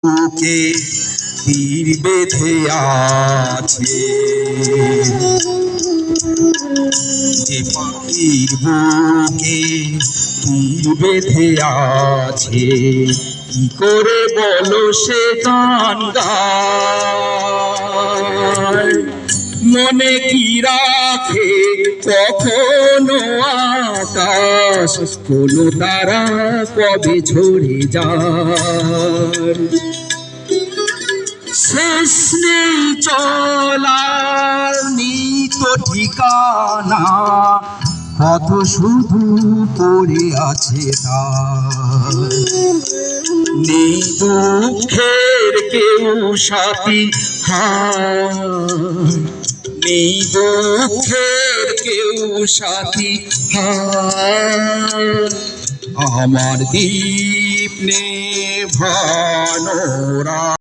বুকে তীর বেঁধে আছে, যে পাখির বুকে তীর বেঁধে আছে, কি করে বলো সে গান গায়? মনে কি রাখে কখনো আকাশ, কোন তারা কবে ঝরে যায়? শেষ নেই চলার নিত ঠিকানা, পথ শুধু পড়ে আছে তার। নেই দুঃখের কেউ সাথী, নেই দুঃখের কেউ সাথী, আমার দীপ নেভানোরা।